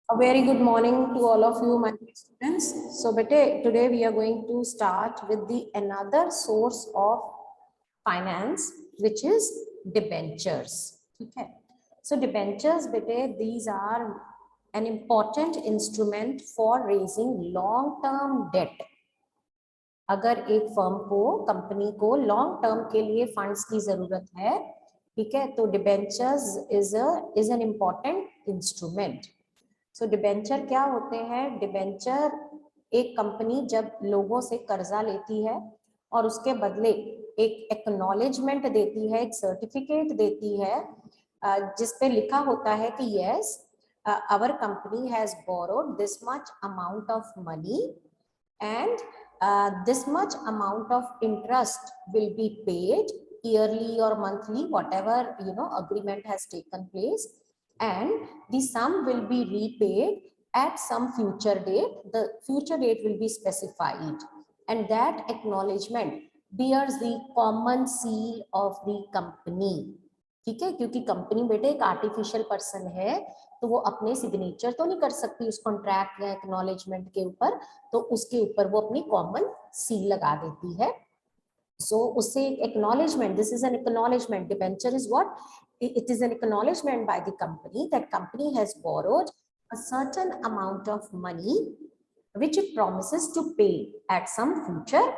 A very good morning to all of you, my dear students. So, bete, today we are going to start with the another source of finance, which is debentures. Okay. So, debentures, bete, these are an important instrument for raising long-term debt. अगर एक firm को company को long term के लिए funds की जरूरत है, ठीक है, तो debentures is an important instrument. So debenture क्या होते हैं? डिबेंचर एक कंपनी जब लोगों से कर्जा लेती है और उसके बदले एक एक्नॉलेजमेंट देती है, एक सर्टिफिकेट देती है जिसपे लिखा होता है कि yes, our company has borrowed this much amount of money and this much amount of interest will be paid yearly or monthly, whatever agreement has taken place, and the sum will be repaid at some future date. The future date will be specified, and that acknowledgement bears the common seal of the company. ठीक है, क्योंकि company बेटे एक artificial person है, तो वो अपने signature तो नहीं कर सकती उस कॉन्ट्रैक्ट या एक्नॉलेजमेंट के ऊपर, तो उसके ऊपर वो अपनी कॉमन सील लगा देती है. सो उससे एक acknowledgement, this is an acknowledgement. Debenture is what? It is an acknowledgement by the company that company has borrowed a certain amount of money which it promises to pay at some future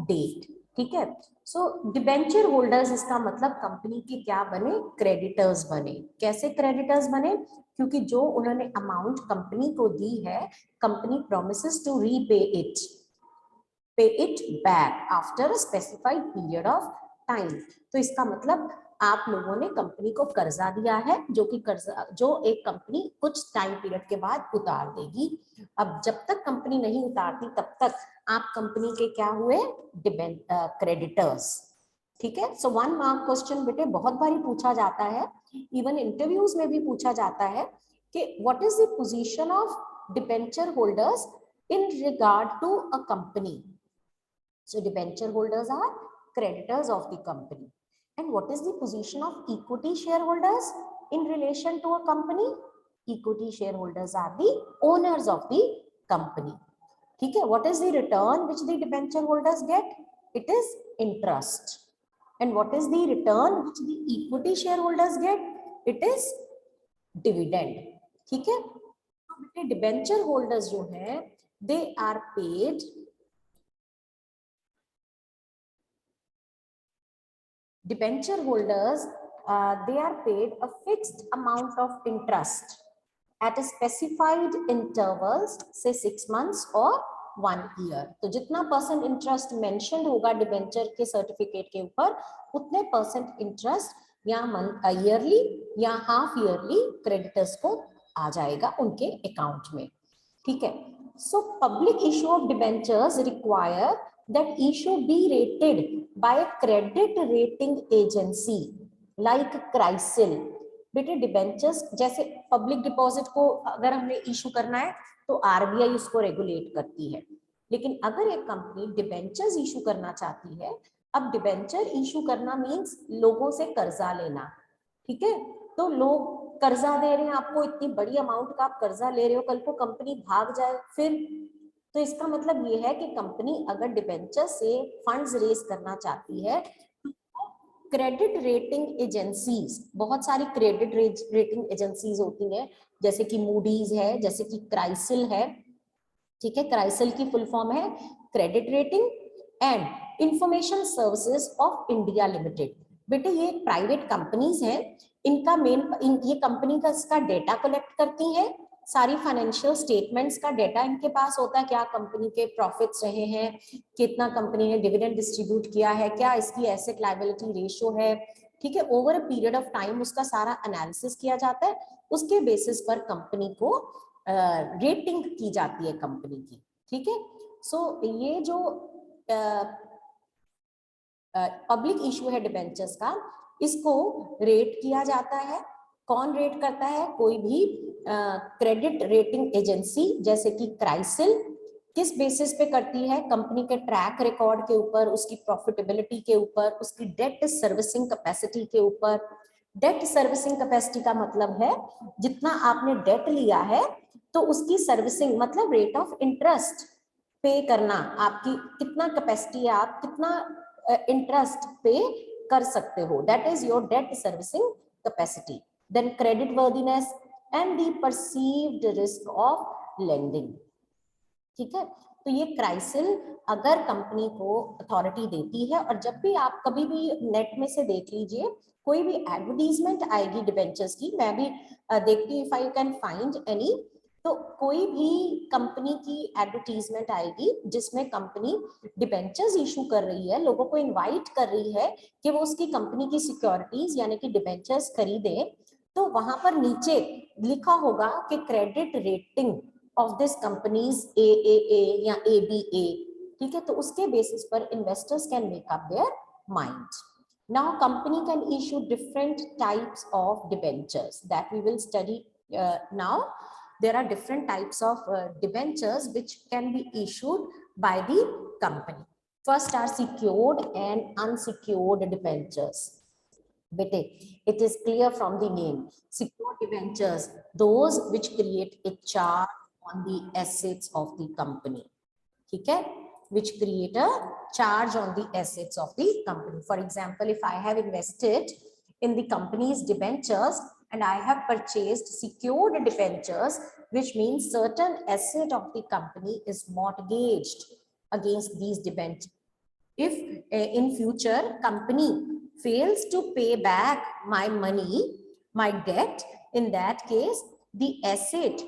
date. ठीक है. सो debenture holders, इसका मतलब company के क्या बने? Creditors बने. कैसे creditors बने? क्योंकि जो उन्होंने अमाउंट कंपनी को दी है, company promises to repay it back after a specified period of time. तो इसका मतलब आप लोगों ने कंपनी को कर्जा दिया है, जो कि कर्जा जो एक कंपनी कुछ टाइम पीरियड के बाद उतार देगी. अब जब तक कंपनी नहीं उतारती तब तक आप कंपनी के क्या हुए? क्रेडिटर्स. ठीक है. सो 1 मार्क क्वेश्चन बेटे बहुत बारी पूछा जाता है, इवन इंटरव्यूज में भी पूछा जाता है कि what is the position of debenture holders in regard to a company. So debenture holders are creditors of the company. And what is the position of equity shareholders in relation to a company? Equity shareholders are the owners of the company. ठीक है. What is the return which the debenture holders get? It is interest. And what is the return which the equity shareholders get? It is dividend. ठीक है. तो debenture holders जो हैं, they are paid debenture holders, they are paid a fixed amount of interest at a specified intervals, say 6 months or 1 year. तो जितना percent interest mention होगा debenture के certificate के ऊपर, उतने परसेंट इंटरेस्ट या ईयरली या हाफ ईयरली क्रेडिटर्स को आ जाएगा उनके अकाउंट में. ठीक है. So public issue of debentures require that issue be rated by a credit rating agency like CRISIL. बेटे डिबेंचर्स जैसे पब्लिक डिपॉजिट को अगर हमने इशू करना है तो आरबीआई उसको रेगुलेट करती है, लेकिन अगर एक कंपनी डिबेंचर्स इशू करना चाहती है, अब डिबेंचर इशू करना मींस लोगों से कर्जा लेना. ठीक है. तो लोग कर्जा दे रहे हैं आपको, इतनी बड़ी अमाउंट का आप कर्जा ले रहे हो, कल को कंपनी भाग जाए फिर, तो इसका मतलब ये है कि कंपनी अगर डिबेंचर से फंड्स रेज करना चाहती है, क्रेडिट रेटिंग एजेंसीज, बहुत सारी क्रेडिट रेटिंग एजेंसीज होती हैं, जैसे कि मूडीज है, जैसे कि क्राइसिल है. ठीक है. क्राइसिल की फुल फॉर्म है credit rating and information services of India limited. बेटे ये प्राइवेट कंपनीज हैं, इनका ये कंपनी का इसका डेटा कलेक्ट करती है, सारी फाइनेंशियल स्टेटमेंट्स का डेटा इनके पास होता है, क्या कंपनी के प्रॉफिट्स रहे हैं, कितना कंपनी ने डिविडेंड डिस्ट्रीब्यूट किया है, क्या इसकी एसेट लायबिलिटी रेशियो है. ठीक है. Over a period of time उसका सारा एनालिसिस किया जाता है, उसके बेसिस पर कंपनी को रेटिंग की जाती है कंपनी की. ठीक है. सो ये जो पब्लिक इशू है डिबेंचर्स का, इसको रेट किया जाता है. कौन रेट करता है? कोई भी क्रेडिट रेटिंग एजेंसी जैसे कि क्राइसिल. किस बेसिस पे करती है? कंपनी के ट्रैक रिकॉर्ड के ऊपर, उसकी प्रॉफिटेबिलिटी के ऊपर, उसकी डेट सर्विसिंग कैपेसिटी के ऊपर. डेट सर्विसिंग कैपेसिटी का मतलब है जितना आपने डेट लिया है तो उसकी सर्विसिंग मतलब रेट ऑफ इंटरेस्ट पे करना, आपकी कितना कैपेसिटी है, आप कितना इंटरेस्ट पे कर सकते हो, that is your debt servicing capacity. Then credit worthiness and the perceived risk of lending. ठीक है, तो ये क्राइसिल अगर कंपनी को अथॉरिटी देती है, और जब भी आप कभी भी नेट में से देख लीजिए, कोई भी एडवर्टीजमेंट आएगी डिबेंचर्स की, मैं भी देखती हूँ if I can find any, तो कोई भी कंपनी की एडवर्टीजमेंट आएगी जिसमें कंपनी डिबेंचर्स इशू कर रही है, लोगों को इनवाइट कर रही है कि वो उसकी कंपनी की सिक्योरिटीज यानी कि डिबेंचर्स खरीदे, तो वहां पर नीचे लिखा होगा कि credit rating of this companies AAA या ABA. ठीक है, तो उसके बेसिस पर investors can make up their mind. Now company can issue different types of debentures that we will study now. There are different types of debentures which can be issued by the company. First are secured and unsecured debentures. Bete, it is clear from the name. Secured debentures, those which create a charge on the assets of the company. ठीक है, which create a charge on the assets of the company. For example, if I have invested in the company's debentures and I have purchased secured debentures, which means certain asset of the company is mortgaged against these debentures. If in future company fails to pay back my money, my debt, in that case the asset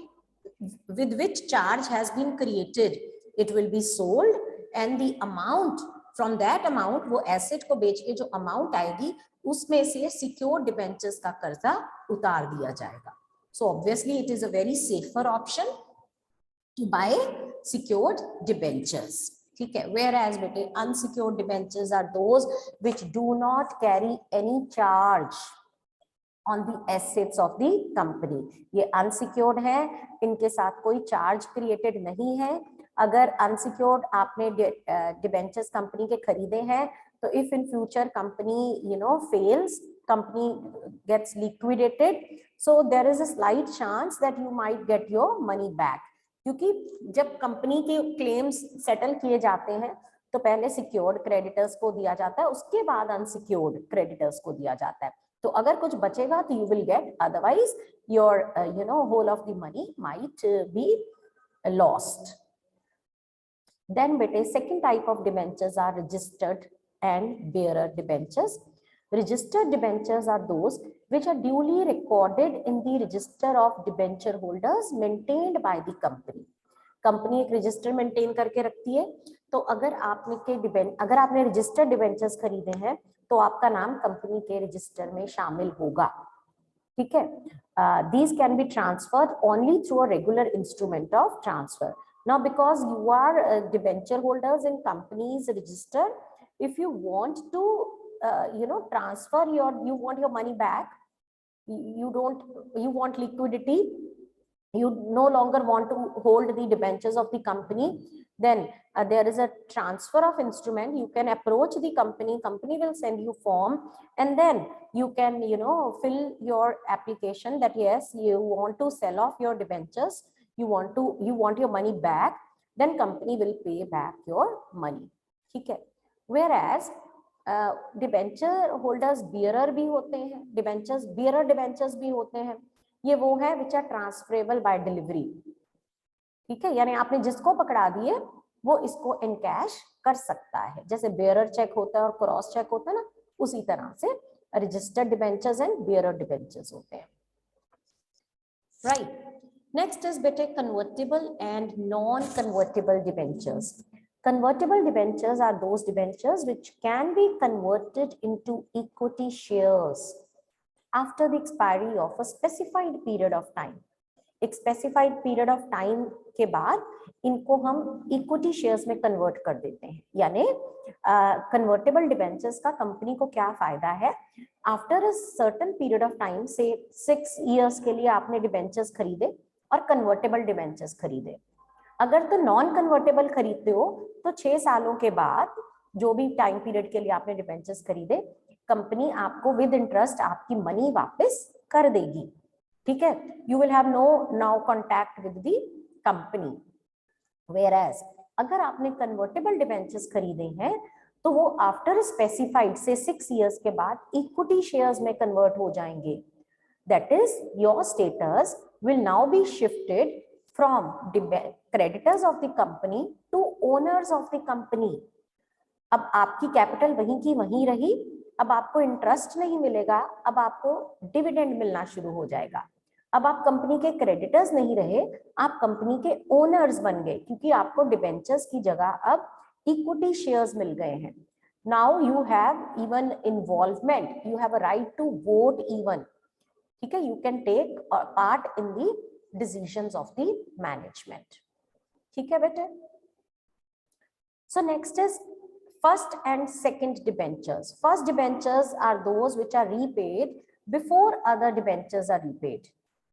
with which charge has been created, it will be sold, and the amount, from that amount, वो asset को बेच के जो amount आएगी उसमें से secured debentures का कर्जा उतार दिया जाएगा. So obviously it is a very safer option to buy secured debentures. ठीक है, whereas बेटे unsecured debentures are those which do not carry any charge on the assets of the company. ये unsecured है, इनके साथ कोई charge created नहीं है. अगर unsecured आपने debentures company के खरीदे हैं, तो if in future company fails, company gets liquidated, so there is a slight chance that you might get your money back. क्योंकि जब कंपनी के क्लेम्स सेटल किए जाते हैं तो पहले सिक्योर्ड क्रेडिटर्स को दिया जाता है, उसके बाद अनसिक्योर्ड क्रेडिटर्स को दिया जाता है. तो अगर कुछ बचेगा तो you will get, otherwise your whole of the money might be lost. Then बेटे second type of debentures are registered and bearer debentures. Registered debentures are those which are duly recorded in the register of debenture holders maintained by the company. Company एक register maintain करके रखती है, तो अगर आपने registered debentures खरीदे हैं तो आपका नाम कंपनी के रजिस्टर में शामिल होगा. ठीक है, these can be transferred only through a regular instrument of transfer. Now because you are debenture holders in company's register, if you want to transfer you want your money back, you want liquidity, you no longer want to hold the debentures of the company, then there is a transfer of instrument. You can approach the company will send you form, and then you can fill your application that yes, you want to sell off your debentures, you want your money back, then company will pay back your money. ठीक है, whereas debenture holders bearer भी होते हैं, debentures bearer debentures भी होते हैं. ये वो है which are transferable by delivery. ठीक है, यानी आपने जिसको पकड़ा दिए वो इसको इनकैश कर सकता है. जैसे बियरर चेक होता है और क्रॉस चेक होता है ना, उसी तरह से registered debentures and bearer debentures होते हैं. राइट, नेक्स्ट इज बेटे convertible and non convertible debentures. Convertible debentures are those debentures which can be converted into equity shares after the expiry of a specified period of time. एक specified period of time के बाद इनको हम equity shares में convert कर देते हैं. यानी convertible debentures का कंपनी को क्या फायदा है, after a certain period of time, say 6 years के लिए आपने debentures खरीदे और convertible debentures खरीदे. अगर तो नॉन कन्वर्टेबल खरीदते हो तो 6 सालों के बाद जो भी टाइम पीरियड के लिए आपने डिबेंचर्स खरीदे, कंपनी आपको विद इंटरेस्ट आपकी मनी वापस कर देगी. ठीक है, you will have no now contact with the company. Whereas अगर आपने कन्वर्टेबल डिबेंचर्स खरीदे हैं तो वो आफ्टर स्पेसिफाइड से 6 इयर्स के बाद इक्विटी शेयर्स में कन्वर्ट हो जाएंगे। That is your status will now be shifted from creditors of the company to owners of the company. अब आपकी कैपिटल वहीं की वहीं रही, अब आपको इंटरेस्ट नहीं मिलेगा, अब आपको डिविडेंड मिलना शुरू हो जाएगा। अब आप कंपनी के क्रेडिटर्स नहीं रहे, आप कंपनी के ओनर्स बन गए, क्योंकि आपको डिबेंचर्स की जगह अब इक्विटी शेयर्स मिल गए हैं। Now you have even involvement, you have a right to vote even, ठीक है, you can take part in the decisions of the management. ठीक है बेटे। So next is first and second debentures. First debentures are those which are repaid before other debentures are repaid.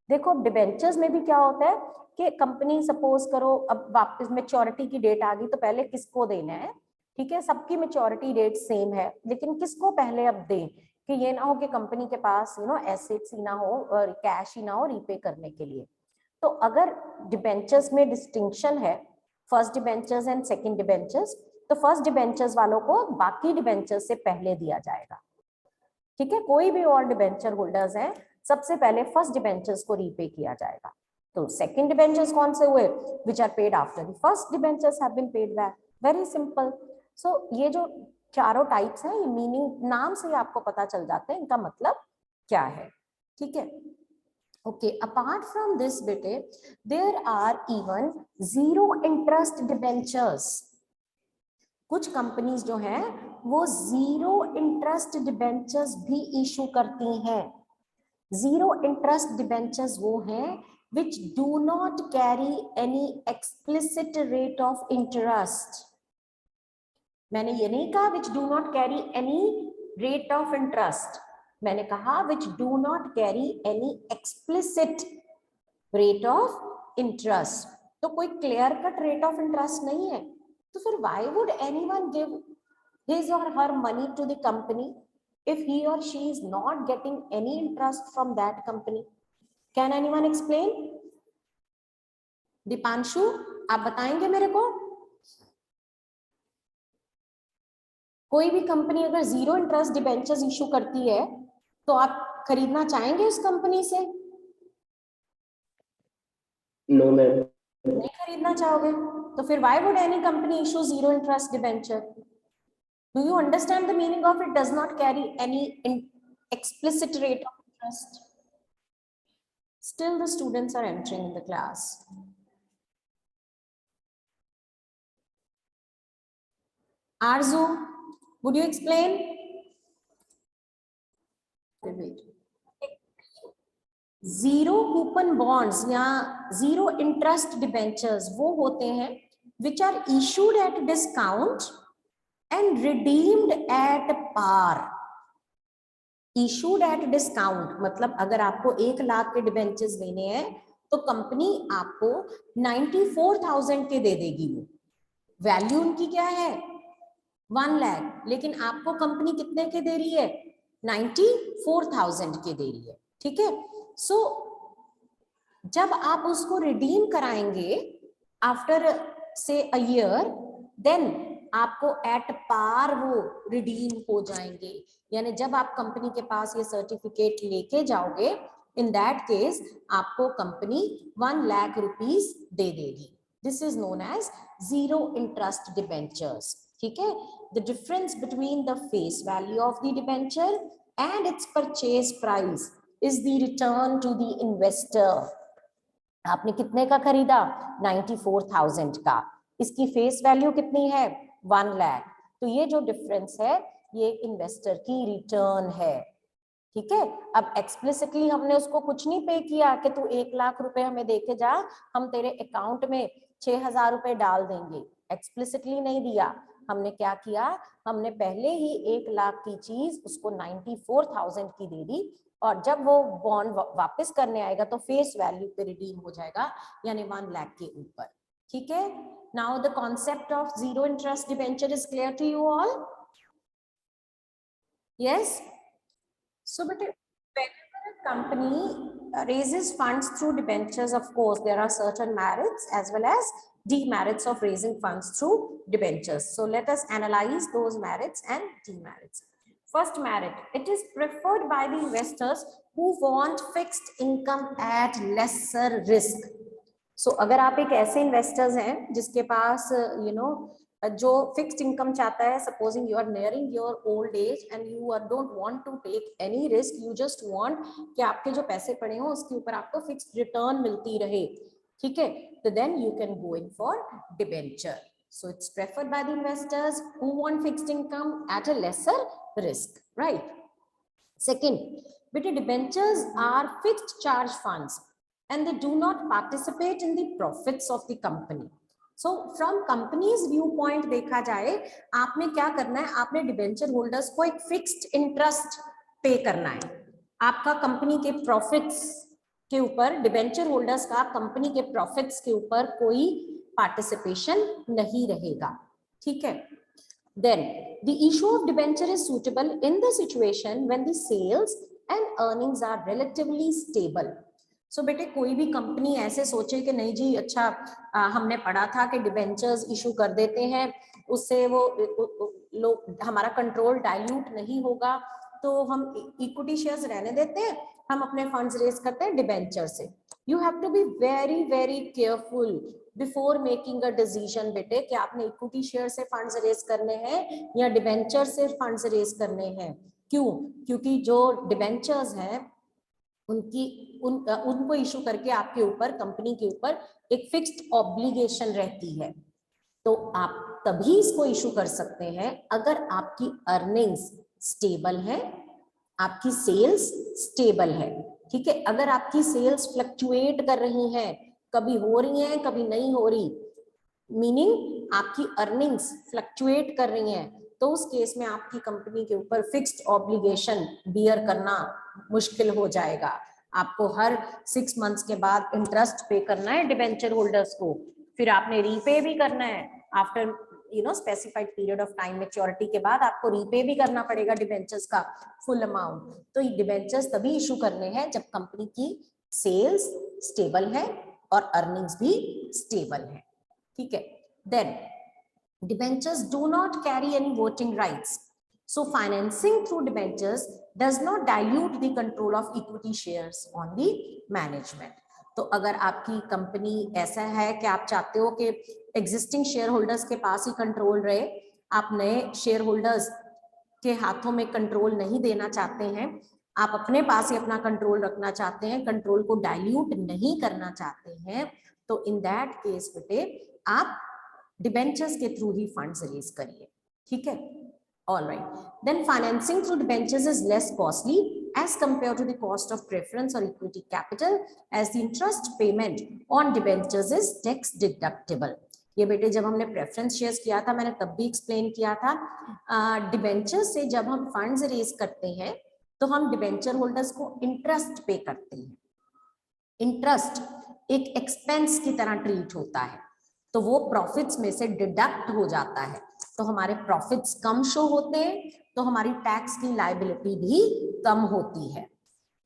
देखो debentures में भी क्या होता है कि कंपनी सपोज करो अब वापस मैच्योरिटी की डेट आ गई तो पहले किसको देना है, ठीक है, सबकी मैच्योरिटी डेट सेम है, लेकिन किसको पहले अब दें, कि ये ना हो कि कंपनी के पास एसेट्स ही ना हो और कैश ही ना हो रीपे करने के लिए। तो अगर डिबेंचर्स में डिस्टिंक्शन है, first debentures and second debentures, तो फर्स्ट डिबेंचर्स वालों को बाकी डिबेंचर्स से पहले दिया जाएगा। ठीक है, कोई भी और डिबेंचर होल्डर्स हैं सबसे पहले फर्स्ट डिबेंचर्स को रीपे किया जाएगा। तो सेकंड डिबेंचर्स कौन से हुए, which are paid after the first debentures have been paid back. Very simple. So ये जो चारों टाइप्स हैं, ये मीनिंग नाम से ही आपको पता चल जाते हैं इनका मतलब क्या है। ठीक है, okay, apart from this bete there are even zero interest debentures। कुछ कंपनीज जो हैं वो जीरो इंटरेस्ट डिबेंचर्स भी इशू करती हैं। जीरो इंटरेस्ट डिबेंचर्स वो हैं which do not carry any explicit rate of interest। मैंने ये नहीं कहा which do not carry any rate of interest, मैंने कहा which do not carry any explicit rate of interest। तो कोई clear cut rate of interest नहीं है, तो फिर why would anyone give his or her money to the company if he or she is not getting any interest from that company? Can anyone explain? Deepanshu आप बताएंगे मेरे को? कोई भी कंपनी अगर जीरो इंटरेस्ट डिबेंचर्स इशू करती है तो आप खरीदना चाहेंगे उस कंपनी से? No ma'am. नहीं खरीदना चाहोगे, तो फिर why would any company issue zero interest debenture? Do you understand the meaning of it does not carry any explicit rate of interest? Still the students are entering in the class. Arzu, would you explain? Zero coupon bonds या zero interest debentures वो होते हैं which are issued at discount and redeemed at par. Issued at discount मतलब अगर आपको 1 लाख के debentures लेने हैं तो कंपनी आपको 94,000 के दे देगी। वो वैल्यू उनकी क्या है 1 लाख, लेकिन आपको कंपनी कितने के दे रही है 94,000 के दे रही है। ठीक है, सो जब आप उसको रिडीम कराएंगे आफ्टर से अ ईयर, देन आपको एट पार वो रिडीम हो जाएंगे। यानी जब आप कंपनी के पास ये सर्टिफिकेट लेके जाओगे, इन दैट केस आपको कंपनी 1 लाख रुपीस दे देगी। This is known as zero interest debentures. ठीक है, the difference between the face value of the debenture and its purchase price is the return to the investor। आपने कितने का खरीदा 94,000 का, इसकी फेस वैल्यू कितनी है 1 लाख, तो ये जो डिफरेंस है ये इन्वेस्टर की रिटर्न है। ठीक है, अब एक्सप्लिसिटली हमने उसको कुछ नहीं पे किया कि तू 1 लाख रुपए हमें देके जा, हम तेरे अकाउंट में 6,000 रुपए डाल देंगे, एक्सप्लिसिटली नहीं दिया। हमने क्या किया, हमने पहले ही 1 लाख की चीज उसको 94,000 की दे दी, और जब वो बॉन्ड वापस करने आएगा तो फेस वैल्यू पे रिडीम हो जाएगा, यानी 1 लाख के ऊपर। ठीक है, now the concept of zero interest debenture is clear to you all? Yes. So, but whenever a company raises funds through debentures, of course there are certain merits as well as demerits of raising funds through debentures. So let us analyze those merits and demerits. First merit, it is preferred by the investors who want fixed income at lesser risk. So अगर आप एक ऐसे investors हैं जिसके पास जो fixed income चाहता है, supposing you are nearing your old age and you are don't want to take any risk, you just want कि आपके जो पैसे पड़े हो उसके ऊपर आपको फिक्स्ड रिटर्न मिलती रहे, ठीक है, तो then you can go in for debenture. So it's preferred by the investors who want fixed income at a lesser risk, right? Second, but debentures are fixed charge funds and they do not participate in the profits of the company. So from company's viewpoint देखा जाए, आपने क्या करना है, आपने debenture holders को एक fixed interest पे करना है. आपका कंपनी के प्रॉफिट्स के ऊपर, डिबेंचर होल्डर्स का कंपनी के प्रॉफिट्स के ऊपर कोई पार्टिसिपेशन नहीं रहेगा, ठीक है. Then the issue of debenture is suitable in the situation when the sales and earnings are relatively stable. So बेटे कोई भी कंपनी ऐसे सोचे कि नहीं जी अच्छा हमने पढ़ा था कि डिबेंचर्स इशू कर देते हैं, उससे वो लोग हमारा कंट्रोल डाइल्यूट नहीं होगा, तो हम इक्विटी शेयर्स रहने देते हैं, हम अपने फंड्स रेज करते हैं डिबेंचर से. You have to be very very careful before making a decision बेटे कि आपने इक्विटी शेयर से फंड्स रेज करने हैं या डिबेंचर से फंड्स रेज करने हैं. क्यों? क्योंकि जो डिबेंचर्स हैं उनको इशू करके आपके ऊपर, कंपनी के ऊपर एक फिक्स्ड ऑब्लिगेशन रहती है. तो आप तभी इसको इशू कर सकते हैं अगर आपकी अर्निंग्स स्टेबल है, आपकी सेल्स स्टेबल है, ठीक है. अगर आपकी सेल्स फ्लक्चुएट कर रही हैं, कभी हो रही हैं कभी नहीं हो रही, मीनिंग आपकी अर्निंग्स फ्लक्चुएट कर रही हैं, तो उस केस में आपकी कंपनी के ऊपर फिक्स्ड ऑब्लिगेशन बियर करना मुश्किल हो जाएगा. आपको हर 6 मंथ्स के बाद इंटरेस्ट पे करना है डिबेंचर होल्डर्स को, फिर आपने रीपे भी करना है after specified period of time, maturity के बाद आपको रीपे भी करना पड़ेगा डिबेंचर्स का फुल अमाउंट. तो ये डिबेंचर्स तभी इशू करने हैं जब कंपनी की सेल्स स्टेबल है और अर्निंग्स भी स्टेबल है, ठीक है. Then debentures do not carry any voting rights, so financing through debentures does not dilute the control of equity shares on the management. तो अगर आपकी कंपनी ऐसा है कि आप चाहते हो कि एग्जिस्टिंग शेयर होल्डर्स के पास ही कंट्रोल रहे, आप नए शेयर होल्डर्स के हाथों में कंट्रोल नहीं देना चाहते हैं, आप अपने पास ही अपना कंट्रोल रखना चाहते हैं, कंट्रोल को डाइल्यूट नहीं करना चाहते हैं, तो इन दैट केस बेटे आप डिबेंचर्स के थ्रू ही फंड्स रेज करिए, ठीक है. All right. Then financing through debentures is less costly as compared to the cost of preference or equity capital, as the interest payment on debentures is tax deductible. ये बेटे जब हमने preference shares किया था मैंने तब भी एक्सप्लेन किया था, डिबेंचर से जब हम फंड्स रेज करते हैं तो हम डिबेंचर होल्डर्स को इंटरेस्ट पे करते हैं. इंटरेस्ट एक एक्सपेंस की तरह ट्रीट होता है, तो वो प्रॉफिट्स में से डिडक्ट हो जाता है, तो हमारे प्रॉफिट्स कम शो होते हैं, तो हमारी टैक्स की लायबिलिटी भी कम होती है,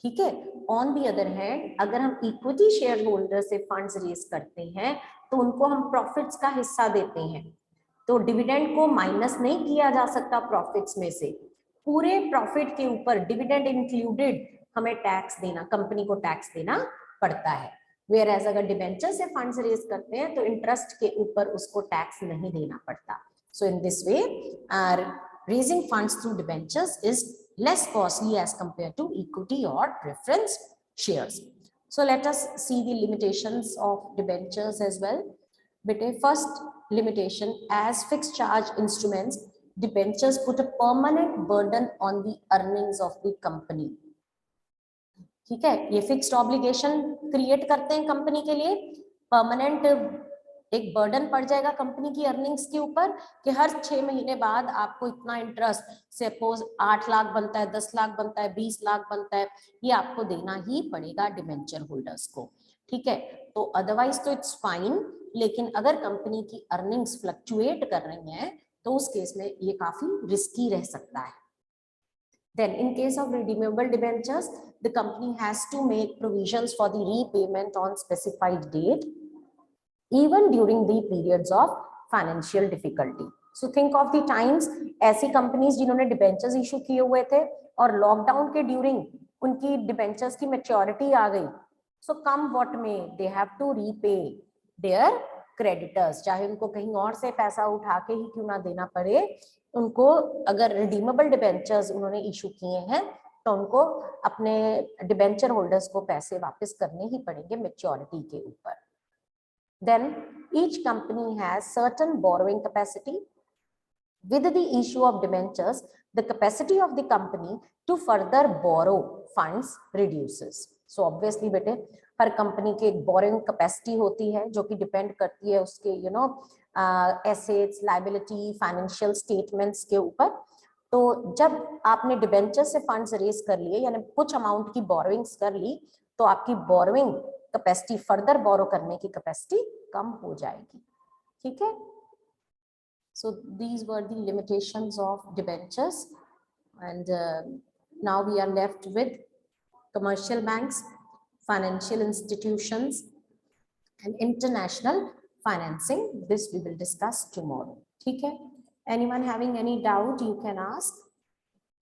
ठीक है. ऑन दी अदर हैंड अगर हम इक्विटी शेयर होल्डर से फंड्स रेज करते हैं तो उनको हम प्रॉफिट्स का हिस्सा देते हैं, तो डिविडेंड को माइनस नहीं किया जा सकता प्रॉफिट्स में से, पूरे प्रॉफिट के ऊपर डिविडेंड इंक्लूडेड हमें टैक्स देना, कंपनी को टैक्स देना पड़ता है. Whereas अगर डिबेंचर से फंड्स रेज करते हैं तो इंटरेस्ट के ऊपर उसको टैक्स नहीं देना पड़ता. So in this way, raising funds through debentures is less costly as compared to equity or preference shares. So let us see the limitations of debentures as well. But first limitation, as fixed charge instruments, debentures put a permanent burden on the earnings of the company. ठीक है, ये fixed obligation create करते हैं company के लिए, permanent एक burden पड़ जाएगा कंपनी की अर्निंग्स के ऊपर कि हर 6 महीने बाद आपको इतना इंटरेस्ट, सपोज 8 लाख बनता है, 10 लाख बनता है, 20 लाख बनता है, ये आपको देना ही पड़ेगा डिबेंचर होल्डर्स को, ठीक है. तो अदरवाइज तो इट्स फाइन, लेकिन अगर कंपनी की अर्निंग्स फ्लक्चुएट कर रही हैं तो उस केस में ये काफी रिस्की रह सकता है. Then in case of redeemable debentures, the company has to make provisions for the repayment on specified date, even during the periods of financial difficulty. So think of the times, ऐसी companies जिन्होंने debentures issue किए हुए थे और lockdown के during उनकी debentures की maturity आ गई. So come what may, they have to repay their creditors, चाहे उनको कहीं और से पैसा उठा के ही क्यों ना देना पड़े, उनको अगर redeemable debentures उन्होंने issue किए हैं तो उनको अपने डिबेंचर होल्डर्स को पैसे वापस करने ही पड़ेंगे मेच्योरिटी के ऊपर. Then each company has certain borrowing capacity. With the issue of debentures, the capacity of the company to further borrow funds reduces. So obviously बेटे हर कंपनी की एक borrowing capacity होती है जो कि डिपेंड करती है उसके assets, liability, financial statements के ऊपर. तो जब आपने डिबेंचर से फंड्स रेज कर लिए यानी कुछ अमाउंट की बोरोइंग्स कर ली तो आपकी बोरोइंग कैपेसिटी, फर्दर बोरो करने की कैपेसिटी कम हो जाएगी. ठीक है. So these were the limitations of debentures, and now we are left with commercial banks, financial institutions, and international financing. This we will discuss tomorrow. ठीक है. Anyone having any doubt, you can ask.